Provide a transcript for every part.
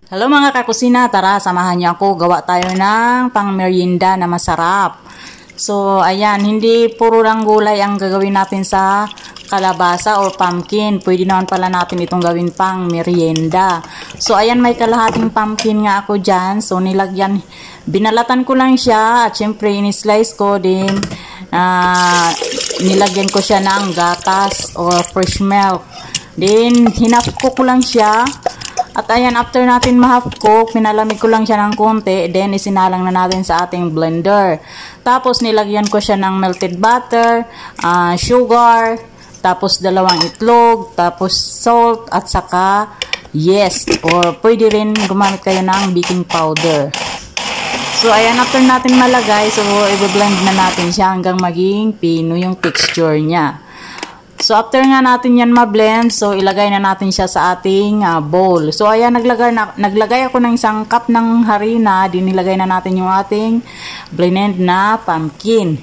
Hello mga kakusina, tara samahan niyo ako, gawa tayo ng pang-merienda na masarap. So ayan, hindi puro lang gulay ang gagawin natin sa kalabasa or pumpkin. Pwede naman pala natin itong gawin pang merienda. So ayan, may kalahating pumpkin nga ako dyan. So binalatan ko lang siya at syempre in-slice ko din. Nilagyan ko siya ng gatas or fresh milk. Then hinap ko lang siya. At ayan, after natin ma-half cook, pinalamig ko lang siya ng konti, then isinalang na natin sa ating blender. Tapos nilagyan ko siya ng melted butter, sugar, tapos 2 itlog, tapos salt, at saka yeast, or pwede rin gumamit kayo ng baking powder. So ayan, after natin malagay, so i-blend na natin siya hanggang maging pino yung texture niya. So after nga natin yan ma-blend, so ilagay na natin siya sa ating bowl. So ayan, naglagay ako ng 1 cup ng harina, dinilagay na natin yung ating blended na pumpkin.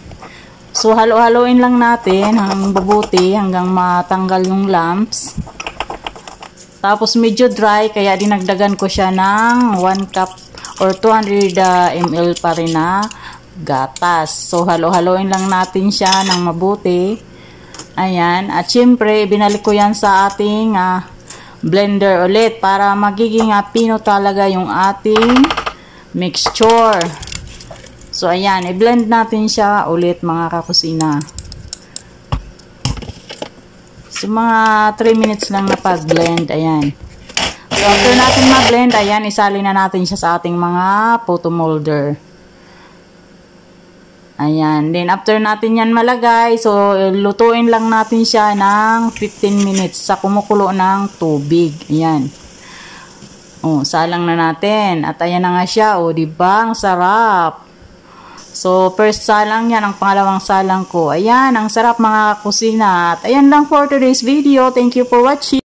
So halo-haloin lang natin hanggang mabuti, hanggang matanggal yung lumps. Tapos medyo dry, kaya dinagdagan ko siya ng 1 cup or 200 ml pa rin na gatas. So halo-haloin lang natin siya ng mabuti. Ayan, at syempre binalik ko yan sa ating blender ulit para magiging pino talaga yung ating mixture. So ayan, i-blend natin siya ulit mga kakusina. So mga 3 minutes lang na pag-blend, ayan. So after natin ma-blend, ayan, isali na natin siya sa ating mga photo molder. Ayan. Then, after natin yan malagay, so, lutuin lang natin siya ng 15 minutes sa kumukulo ng tubig. Ayan. O, salang na natin. At ayan na nga siya. O, diba? Ang sarap. So, first salang yan. Ang pangalawang salang ko. Ayan. Ang sarap mga kusina. At ayan lang for today's video. Thank you for watching.